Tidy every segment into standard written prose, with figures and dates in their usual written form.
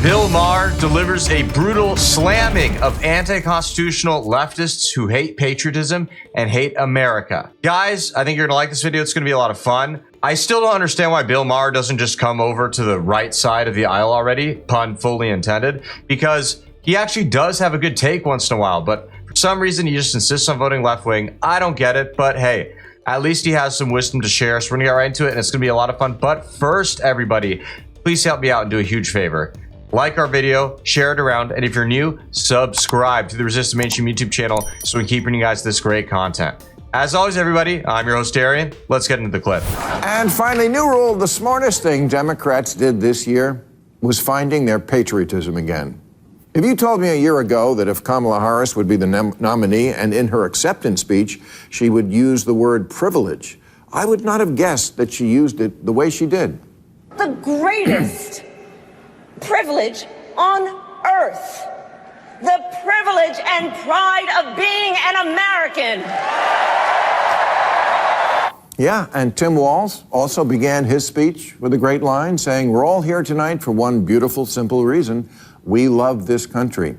Bill Maher delivers a brutal slamming of anti-constitutional leftists who hate patriotism and hate America. Guys, I think you're gonna like this video. It's gonna be a lot of fun. I still don't understand why Bill Maher doesn't just come over to the right side of the aisle already, pun fully intended, because he actually does have a good take once in a while, but for some reason he just insists on voting left-wing. I don't get it, but hey, at least he has some wisdom to share, so we're gonna get right into it, and it's gonna be a lot of fun. But first, everybody, please help me out and do a huge favor. Like our video, share it around, and if you're new, subscribe to the Resist the Mainstream YouTube channel so we can keep bringing you guys this great content. As always, everybody, I'm your host, Darian. Let's get into the clip. And finally, new rule, the smartest thing Democrats did this year was finding their patriotism again. If you told me a year ago that if Kamala Harris would be the nominee and in her acceptance speech, she would use the word privilege, I would not have guessed that she used it the way she did. The greatest privilege on earth. The privilege and pride of being an American. Yeah, and Tim Walz also began his speech with a great line saying, "We're all here tonight for one beautiful, simple reason. We love this country."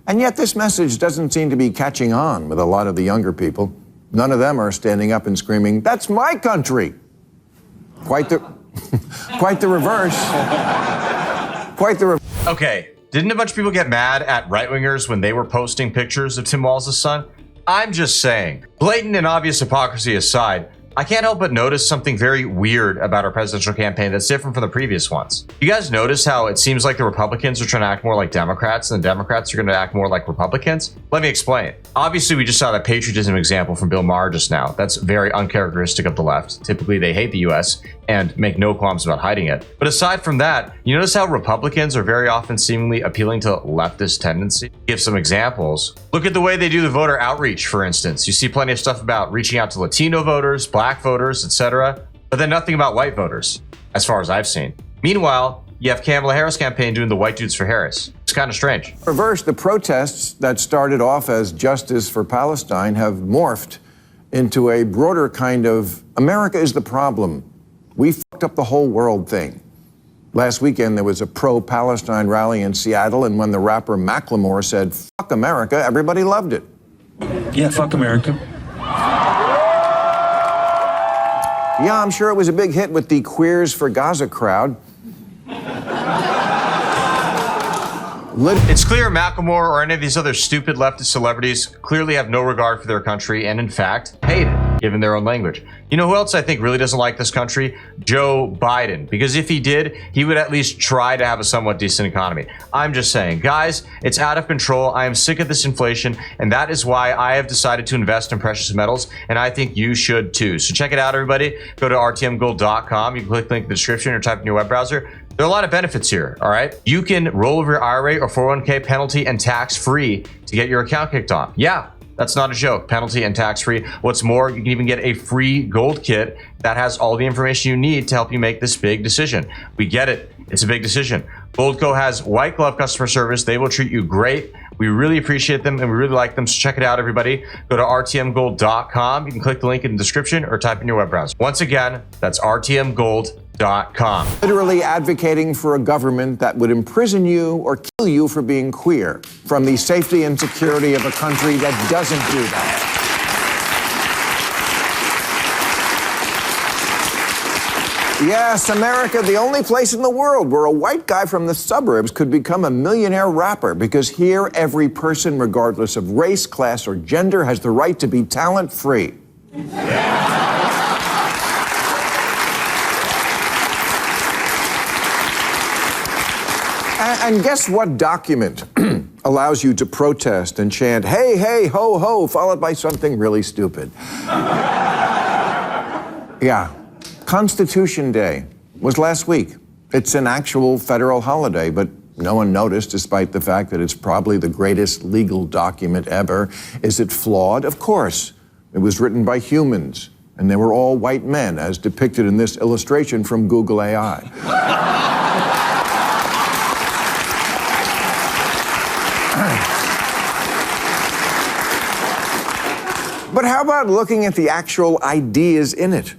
And yet this message doesn't seem to be catching on with a lot of the younger people. None of them are standing up and screaming, "That's my country." Quite the reverse. Okay, didn't a bunch of people get mad at right-wingers when they were posting pictures of Tim Walz's son? I'm just saying, blatant and obvious hypocrisy aside, I can't help but notice something very weird about our presidential campaign that's different from the previous ones. You guys notice how it seems like the Republicans are trying to act more like Democrats and the Democrats are going to act more like Republicans? Let me explain. Obviously, we just saw that patriotism example from Bill Maher just now. That's very uncharacteristic of the left. Typically, they hate the US and make no qualms about hiding it. But aside from that, you notice how Republicans are very often seemingly appealing to leftist tendency? Give some examples. Look at the way they do the voter outreach, for instance. You see plenty of stuff about reaching out to Latino voters, black voters, etc., but then nothing about white voters, as far as I've seen. Meanwhile, you have Kamala Harris' campaign doing the white dudes for Harris. It's kind of strange. Reverse, the protests that started off as justice for Palestine have morphed into a broader kind of America is the problem. We fucked up the whole world thing. Last weekend, there was a pro-Palestine rally in Seattle, and when the rapper Macklemore said, "Fuck America," everybody loved it. Yeah, fuck America. Yeah, I'm sure it was a big hit with the Queers for Gaza crowd. It's clear Macklemore or any of these other stupid leftist celebrities clearly have no regard for their country and, in fact, hate it, given their own language. You know who else I think really doesn't like this country? Joe Biden. Because if he did, he would at least try to have a somewhat decent economy. I'm just saying, guys, it's out of control. I am sick of this inflation, and that is why I have decided to invest in precious metals, and I think you should too. So check it out, everybody. Go to rtmgold.com. You can click the link in the description or type in your web browser. There are a lot of benefits here, all right? You can roll over your IRA or 401k penalty and tax-free to get your account kicked off. Yeah, that's not a joke. Penalty and tax-free. What's more, you can even get a free gold kit that has all the information you need to help you make this big decision. We get it. It's a big decision. Goldco has white glove customer service. They will treat you great. We really appreciate them and we really like them. So check it out, everybody. Go to rtmgold.com. You can click the link in the description or type in your web browser. Once again, that's rtmgold.com. Literally advocating for a government that would imprison you or kill you for being queer from the safety and security of a country that doesn't do that. Yes, America, the only place in the world where a white guy from the suburbs could become a millionaire rapper, because here every person, regardless of race, class, or gender, has the right to be talent-free. And guess what document allows you to protest and chant, "Hey, hey, ho, ho," followed by something really stupid? Yeah, Constitution Day was last week. It's an actual federal holiday, but no one noticed, despite the fact that it's probably the greatest legal document ever. Is it flawed? Of course. It was written by humans, and they were all white men, as depicted in this illustration from Google AI. But how about looking at the actual ideas in it?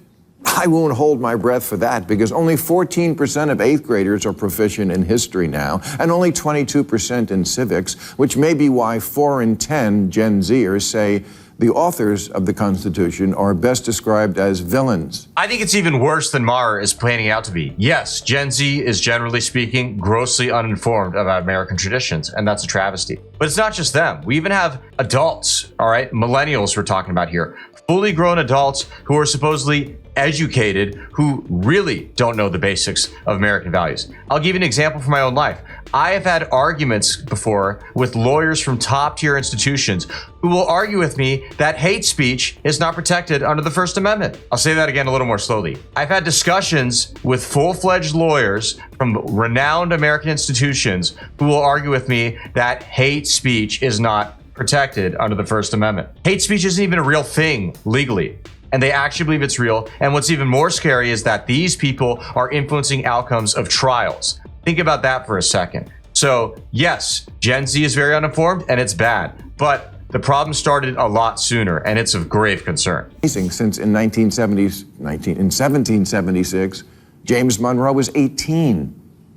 I won't hold my breath for that because only 14% of 8th graders are proficient in history now, and only 22% in civics, which may be why 4 in 10 Gen Zers say the authors of the Constitution are best described as villains. I think it's even worse than Maher is planning out to be. Yes, Gen Z is generally speaking grossly uninformed about American traditions, and that's a travesty. But it's not just them. We even have adults, all right, millennials we're talking about here, fully grown adults who are supposedly educated, who really don't know the basics of American values. I'll give you an example from my own life. I have had arguments before with lawyers from top-tier institutions who will argue with me that hate speech is not protected under the First Amendment. I'll say that again a little more slowly. I've had discussions with full-fledged lawyers from renowned American institutions who will argue with me that hate speech is not protected under the First Amendment. Hate speech isn't even a real thing legally, and they actually believe it's real. And what's even more scary is that these people are influencing outcomes of trials. Think about that for a second. So yes, Gen Z is very uninformed and it's bad, but the problem started a lot sooner and it's of grave concern. Since in 1776, James Monroe was 18.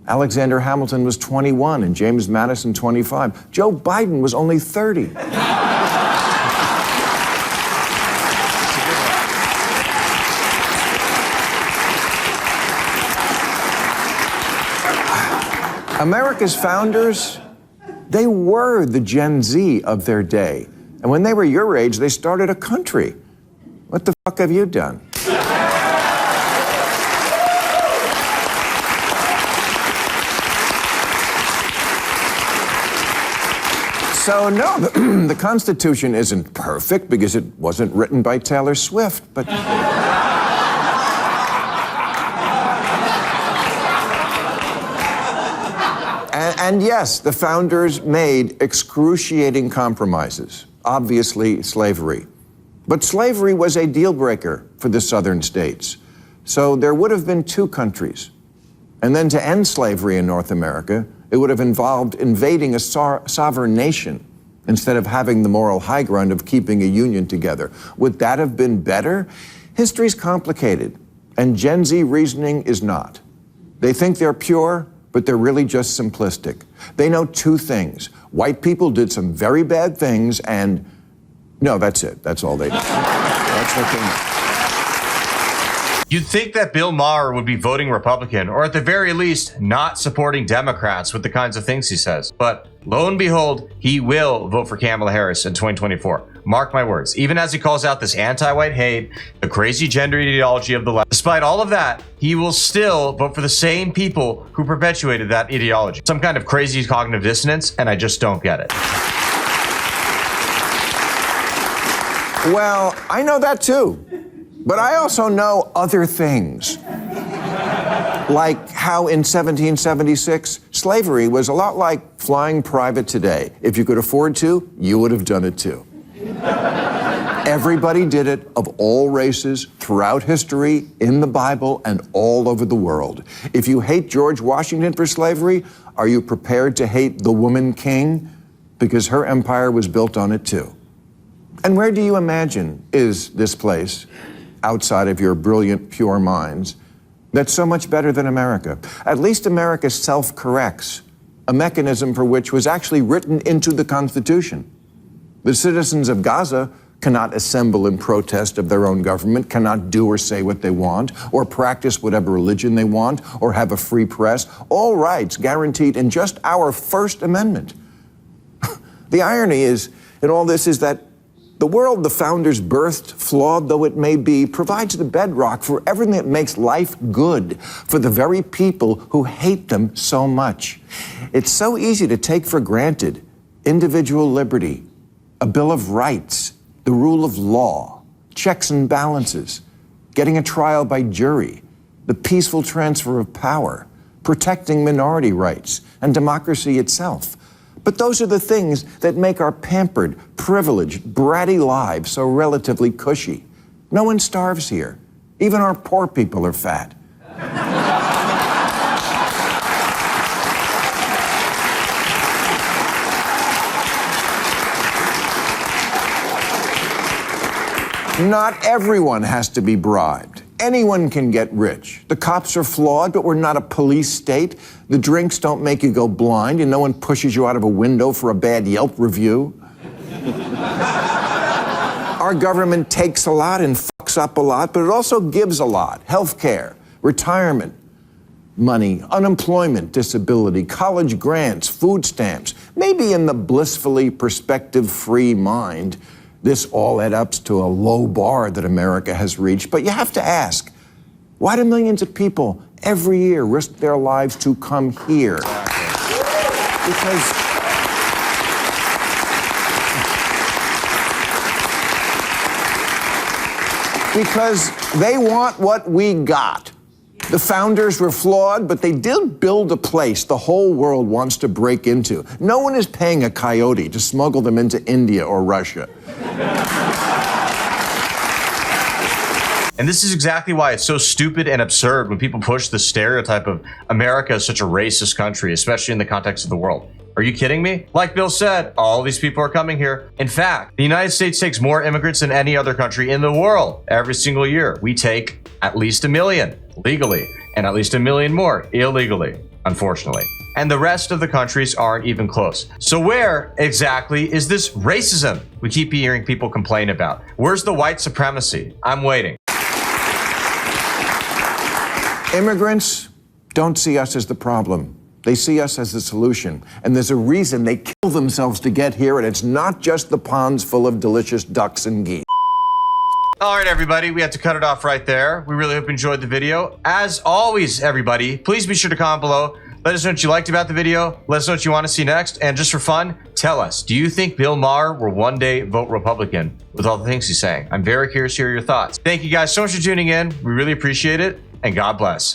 Alexander Hamilton was 21 and James Madison 25. Joe Biden was only 30. America's founders, they were the Gen Z of their day. And when they were your age, they started a country. What the fuck have you done? So no, the Constitution isn't perfect because it wasn't written by Taylor Swift, but... And yes, the founders made excruciating compromises, obviously slavery. But slavery was a deal breaker for the southern states. So there would have been 2 countries. And then to end slavery in North America, it would have involved invading a sovereign nation instead of having the moral high ground of keeping a union together. Would that have been better? History's complicated, and Gen Z reasoning is not. They think they're pure, but they're really just simplistic. They know 2 things. White people did some very bad things, and no, that's it. That's all they know. That's what they know. You'd think that Bill Maher would be voting Republican, or at the very least, not supporting Democrats with the kinds of things he says. But lo and behold, he will vote for Kamala Harris in 2024. Mark my words. Even as he calls out this anti-white hate, the crazy gender ideology of the left, despite all of that, he will still vote for the same people who perpetuated that ideology. Some kind of crazy cognitive dissonance, and I just don't get it. Well, I know that too. But I also know other things. Like how in 1776, slavery was a lot like flying private today. If you could afford to, you would have done it too. Everybody did it, of all races, throughout history, in the Bible, and all over the world. If you hate George Washington for slavery, are you prepared to hate the woman king? Because her empire was built on it too. And where do you imagine is this place, outside of your brilliant, pure minds, that's so much better than America? At least America self-corrects, a mechanism for which was actually written into the Constitution. The citizens of Gaza cannot assemble in protest of their own government, cannot do or say what they want, or practice whatever religion they want, or have a free press. All rights guaranteed in just our First Amendment. The irony is, in all this, is that the world the founders birthed, flawed though it may be, provides the bedrock for everything that makes life good for the very people who hate them so much. It's so easy to take for granted individual liberty, a Bill of Rights, the rule of law, checks and balances, getting a trial by jury, the peaceful transfer of power, protecting minority rights, and democracy itself. But those are the things that make our pampered, privileged, bratty lives so relatively cushy. No one starves here. Even our poor people are fat. Not everyone has to be bribed. anyone can get rich. The cops are flawed, but we're not a police state. The drinks don't make you go blind, and no one pushes you out of a window for a bad Yelp review. Our government takes a lot and fucks up a lot, but it also gives a lot. Healthcare, retirement, money, unemployment, disability, college grants, food stamps. Maybe in the blissfully perspective-free mind, this all adds up to a low bar that America has reached. But you have to ask, why do millions of people every year risk their lives to come here? Because they want what we got. The founders were flawed, but they did build a place the whole world wants to break into. No one is paying a coyote to smuggle them into India or Russia. And this is exactly why it's so stupid and absurd when people push the stereotype of America as such a racist country, especially in the context of the world. Are you kidding me? Like Bill said, all these people are coming here. In fact, the United States takes more immigrants than any other country in the world every single year. We take at least 1 million legally and at least 1 million more illegally, unfortunately. And the rest of the countries aren't even close. So where exactly is this racism we keep hearing people complain about? Where's the white supremacy? I'm waiting. Immigrants don't see us as the problem. They see us as the solution. And there's a reason they kill themselves to get here, and it's not just the ponds full of delicious ducks and geese. All right, everybody, we had to cut it off right there. We really hope you enjoyed the video. As always, everybody, please be sure to comment below. Let us know what you liked about the video. Let us know what you want to see next. And just for fun, tell us, do you think Bill Maher will one day vote Republican with all the things he's saying? I'm very curious to hear your thoughts. Thank you guys so much for tuning in. We really appreciate it, and God bless.